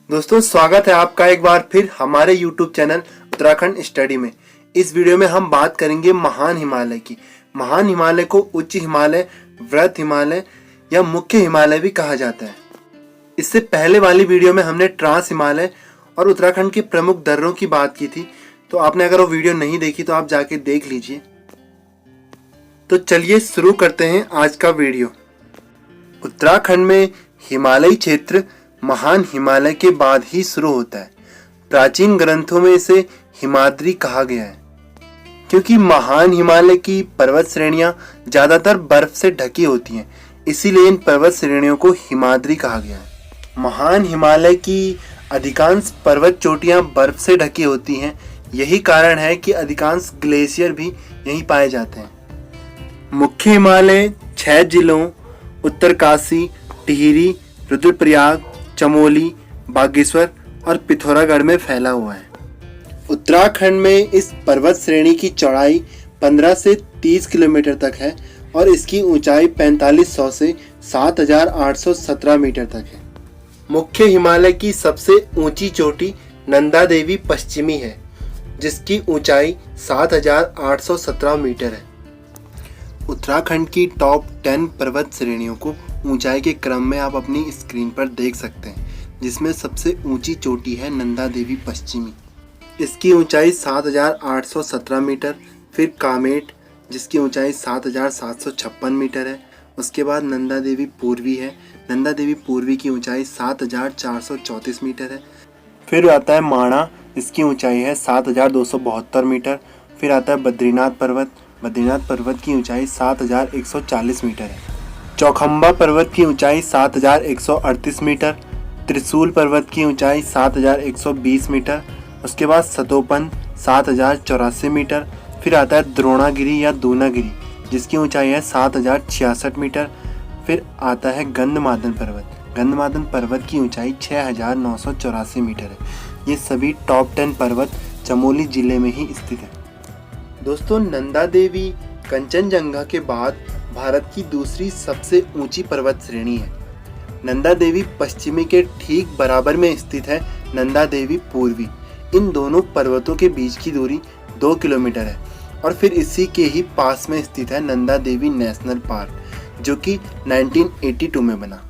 दोस्तों स्वागत है आपका एक बार फिर हमारे YouTube चैनल उत्तराखंड स्टडी में। इस वीडियो में हम बात करेंगे महान हिमालय की। महान हिमालय को उच्च हिमालय, वृहत हिमालय या मुख्य हिमालय भी कहा जाता है। इससे पहले वाली वीडियो में हमने ट्रांस हिमालय और उत्तराखंड के प्रमुख दर्रों की बात की थी, तो आपने अगर वो वीडियो नहीं देखी तो आप जाके देख लीजिए। तो चलिए शुरू करते हैं आज का वीडियो। उत्तराखंड में हिमालयी क्षेत्र महान हिमालय के बाद ही शुरू होता है। प्राचीन ग्रंथों में इसे हिमाद्री कहा गया है क्योंकि महान हिमालय की पर्वत श्रेणियां ज्यादातर बर्फ से ढकी होती हैं, इसीलिए इन पर्वत श्रेणियों को हिमाद्री कहा गया है। महान हिमालय की अधिकांश पर्वत चोटियां बर्फ से ढकी होती हैं, यही कारण है कि अधिकांश ग्लेशियर भी यहीं पाए जाते हैं। मुख्य हिमालय 6 जिलों उत्तरकाशी, टिहरी, रुद्रप्रयाग, चमोली, बागेश्वर और पिथौरागढ़ में फैला हुआ है। उत्तराखंड में इस पर्वत श्रेणी की चौड़ाई 15 से 30 किलोमीटर तक है और इसकी ऊंचाई 4500 से 7817 मीटर तक है। मुख्य हिमालय की सबसे ऊंची चोटी नंदा देवी पश्चिमी है, जिसकी ऊंचाई 7817 मीटर है। उत्तराखंड की टॉप 10 पर्वत श्रेणियों को ऊंचाई के क्रम में आप अपनी स्क्रीन पर देख सकते हैं, जिसमें सबसे ऊंची चोटी है नंदा देवी पश्चिमी। इसकी ऊंचाई 7817 मीटर। फिर कामेट, जिसकी ऊंचाई 7756 मीटर है। उसके बाद नंदा देवी पूर्वी है। नंदा देवी पूर्वी की ऊंचाई 7434 मीटर है। फिर आता है माणा, इसकी ऊंचाई है 7272 मीटर। फिर आता है बद्रीनाथ पर्वत। बद्रीनाथ पर्वत की ऊंचाई 7140 मीटर है। चौखंबा पर्वत की ऊंचाई 7138 मीटर। त्रिशूल पर्वत की ऊंचाई 7120 मीटर। उसके बाद सतोपन 7084 मीटर। फिर आता है द्रोणागिरी या दूनागिरी, जिसकी ऊंचाई है 7066 मीटर। फिर आता है गंधमादन पर्वत। गंधमादन पर्वत की ऊंचाई 6984 मीटर है। ये सभी टॉप 10 पर्वत चमोली जिले में ही स्थित है। दोस्तों, नंदा देवी कंचनजंगा के बाद भारत की दूसरी सबसे ऊंची पर्वत श्रेणी है। नंदा देवी पश्चिमी के ठीक बराबर में स्थित है नंदा देवी पूर्वी। इन दोनों पर्वतों के बीच की दूरी 2 किलोमीटर है और फिर इसी के ही पास में स्थित है नंदा देवी नेशनल पार्क, जो कि 1982 में बना।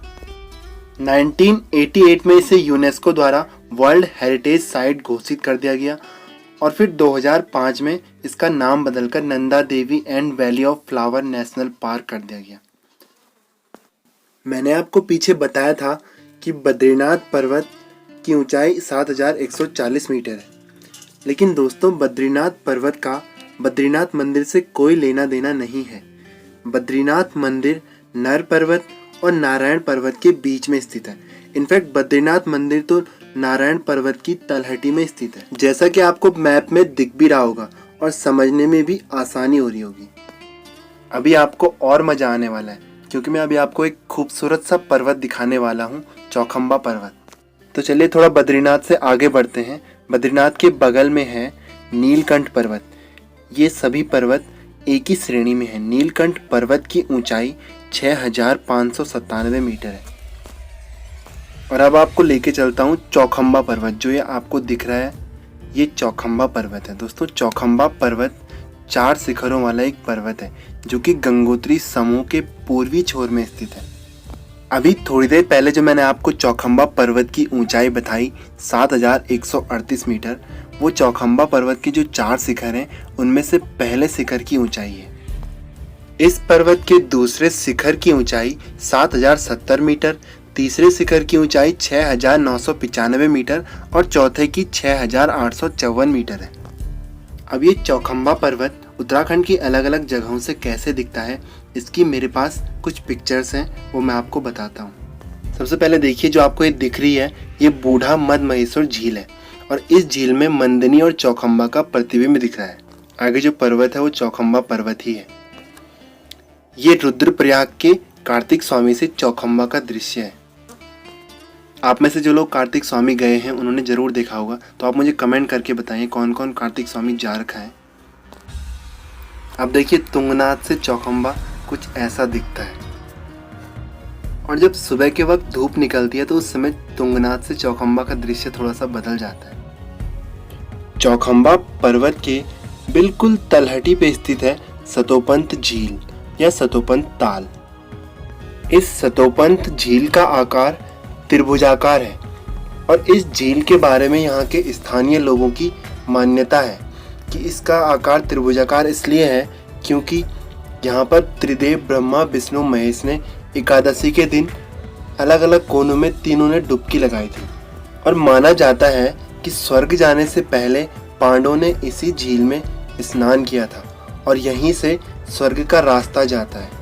1988 में इसे यूनेस्को द्वारा वर्ल्ड हेरिटेज साइट घोषित कर दिया गया और फिर 2005 में इसका नाम बदलकर Nanda Devi and valley of flower national park कर दिया गया। मैंने आपको पीछे बताया था कि बद्रीनाथ पर्वत की ऊंचाई 7140 मीटर है, लेकिन दोस्तों बद्रीनाथ पर्वत का बद्रीनाथ मंदिर से कोई लेना देना नहीं है। बद्रीनाथ मंदिर नर पर्वत और नारायण पर्वत के बीच में स्थित है। इनफैक्ट बद्रीनाथ मंदिर तो नारायण पर्वत की तलहटी में स्थित है, जैसा कि आपको मैप में दिख भी रहा होगा और समझने में भी आसानी हो रही होगी। अभी आपको और मजा आने वाला है क्योंकि मैं अभी आपको एक खूबसूरत सा पर्वत दिखाने वाला हूँ, चौखंबा पर्वत। तो चलिए थोड़ा बद्रीनाथ से आगे बढ़ते हैं। बद्रीनाथ के बगल में है नीलकंठ पर्वत। ये सभी पर्वत एक ही श्रेणी में है। नीलकंठ पर्वत की ऊंचाई 6597 मीटर है। और अब आपको लेके चलता हूँ चौखंबा पर्वत। जो ये आपको दिख रहा है, ये चौखंबा पर्वत है। दोस्तों, चौखंबा पर्वत 4 शिखरों वाला एक पर्वत है जो कि गंगोत्री समूह के पूर्वी छोर में स्थित है। अभी थोड़ी देर पहले जो मैंने आपको चौखंबा पर्वत की ऊंचाई बताई 7138 मीटर, वो चौखंबा पर्वत के जो 4 शिखर हैं उनमें से पहले शिखर की ऊंचाई है। इस पर्वत के दूसरे शिखर की ऊंचाई 7070 मीटर, तीसरे शिखर की ऊंचाई 6995 मीटर और चौथे की 6854 मीटर है। अब ये चौखंबा पर्वत उत्तराखंड की अलग अलग जगहों से कैसे दिखता है, इसकी मेरे पास कुछ पिक्चर्स हैं, वो मैं आपको बताता हूँ। सबसे पहले देखिए, जो आपको ये दिख रही है, ये बूढ़ा मद महेश्वर झील है और इस झील में मंदनी और चौखंबा का प्रतिबिंब दिख रहा है। आगे जो पर्वत है वो चौखंबा पर्वत ही है। ये रुद्रप्रयाग के कार्तिक स्वामी से चौखंबा का दृश्य है। आप में से जो लोग कार्तिक स्वामी गए हैं उन्होंने जरूर देखा होगा, तो आप मुझे कमेंट करके बताइए कौन कौन कार्तिक स्वामी जा रखा है। अब देखिए, तुंगनाथ से चौखंबा कुछ ऐसा दिखता है। और जब सुबह के वक्त धूप निकलती है तो उस समय तुंगनाथ से चौखंबा का दृश्य थोड़ा सा बदल जाता है। चौखंबा पर्वत के बिल्कुल तलहटी पे स्थित है सतोपंत झील या सतोपंत ताल। इस सतोपंत झील का आकार त्रिभुजाकार है और इस झील के बारे में यहाँ के स्थानीय लोगों की मान्यता है कि इसका आकार त्रिभुजाकार इसलिए है क्योंकि यहाँ पर त्रिदेव ब्रह्मा विष्णु महेश ने एकादशी के दिन अलग अलग कोनों में तीनों ने डुबकी लगाई थी और माना जाता है कि स्वर्ग जाने से पहले पांडवों ने इसी झील में स्नान किया था और यहीं से स्वर्ग का रास्ता जाता है।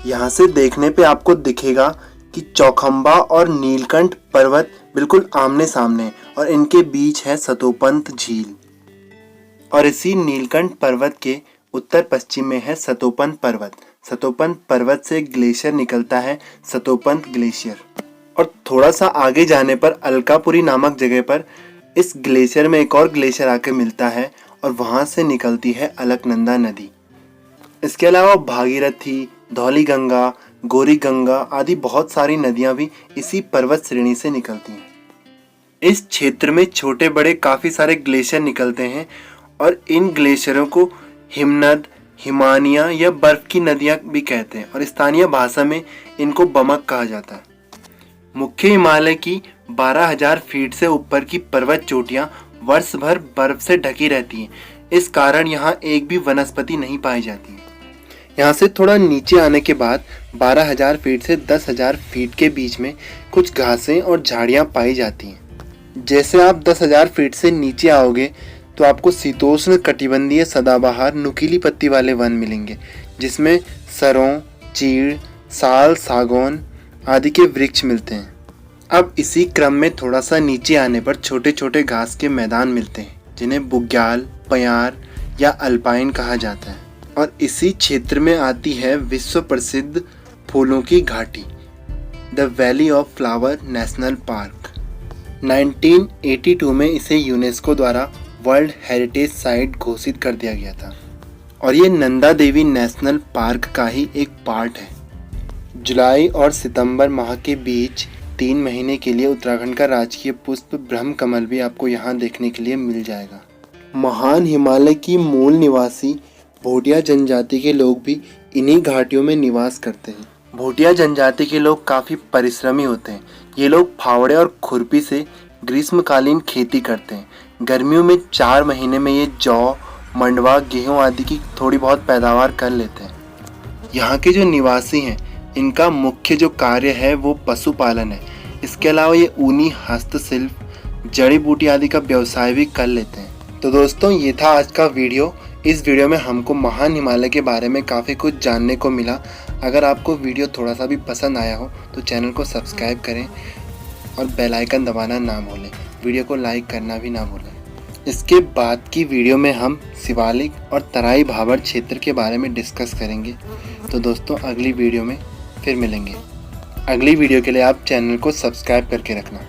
यहाँ से देखने पे आपको दिखेगा कि चौखंबा और नीलकंठ पर्वत बिल्कुल आमने सामने हैं और इनके बीच है सतोपंत झील। और इसी नीलकंठ पर्वत के उत्तर पश्चिम में है सतोपंत पर्वत। सतोपंत पर्वत से ग्लेशियर निकलता है, सतोपंत ग्लेशियर। और थोड़ा सा आगे जाने पर अलकापुरी नामक जगह पर इस ग्लेशियर में एक और ग्लेशियर आके मिलता है और वहाँ से निकलती है अलकनंदा नदी। इसके अलावा भागीरथी, धौली गंगा, गोरी गंगा आदि बहुत सारी नदियाँ भी इसी पर्वत श्रेणी से निकलती हैं। इस क्षेत्र में छोटे बड़े काफ़ी सारे ग्लेशियर निकलते हैं और इन ग्लेशियरों को हिमनद, हिमानिया या बर्फ की नदियाँ भी कहते हैं और स्थानीय भाषा में इनको बमक कहा जाता है। मुख्य हिमालय की 12,000 फीट से ऊपर की पर्वत चोटियाँ वर्ष भर बर्फ से ढकी रहती हैं। इस कारण यहाँ एक भी वनस्पति नहीं पाई जाती है। यहाँ से थोड़ा नीचे आने के बाद 12,000 फीट से 10,000 फीट के बीच में कुछ घासें और झाड़ियाँ पाई जाती हैं। जैसे आप 10,000 फीट से नीचे आओगे तो आपको शीतोष्ण कटिबंधीय सदाबहार नुकीली पत्ती वाले वन मिलेंगे, जिसमें सरों, चीड़, साल, सागौन आदि के वृक्ष मिलते हैं। अब इसी क्रम में थोड़ा सा नीचे आने पर छोटे छोटे घास के मैदान मिलते हैं, जिन्हें बुग्याल, पयार या अल्पाइन कहा जाता है। और इसी क्षेत्र में आती है विश्व प्रसिद्ध फूलों की घाटी, the valley of flower national park. 1982 में इसे यूनेस्को द्वारा वर्ल्ड हेरिटेज साइट घोषित कर दिया गया था और ये नंदा देवी नेशनल पार्क का ही एक पार्ट है। जुलाई और सितंबर माह के बीच 3 महीने के लिए उत्तराखंड का राजकीय पुष्प ब्रह्म कमल भी आपको यहाँ देखने के लिए मिल जाएगा। महान हिमालय की मूल निवासी भोटिया जनजाति के लोग भी इन्हीं घाटियों में निवास करते हैं। भोटिया जनजाति के लोग काफ़ी परिश्रमी होते हैं। ये लोग फावड़े और खुरपी से ग्रीष्मकालीन खेती करते हैं। गर्मियों में 4 महीने में ये जौ, मंडवा, गेहूं आदि की थोड़ी बहुत पैदावार कर लेते हैं। यहाँ के जो निवासी हैं इनका मुख्य जो कार्य है वो पशुपालन है। इसके अलावा ये ऊनी हस्तशिल्प, जड़ी बूटी आदि का व्यवसाय भी कर लेते हैं। तो दोस्तों ये था आज का वीडियो। इस वीडियो में हमको महान हिमालय के बारे में काफ़ी कुछ जानने को मिला। अगर आपको वीडियो थोड़ा सा भी पसंद आया हो तो चैनल को सब्सक्राइब करें और बेल आइकन दबाना ना भूलें। वीडियो को लाइक करना भी ना भूलें। इसके बाद की वीडियो में हम शिवालिक और तराई भाबर क्षेत्र के बारे में डिस्कस करेंगे। तो दोस्तों अगली वीडियो में फिर मिलेंगे। अगली वीडियो के लिए आप चैनल को सब्सक्राइब करके रखना।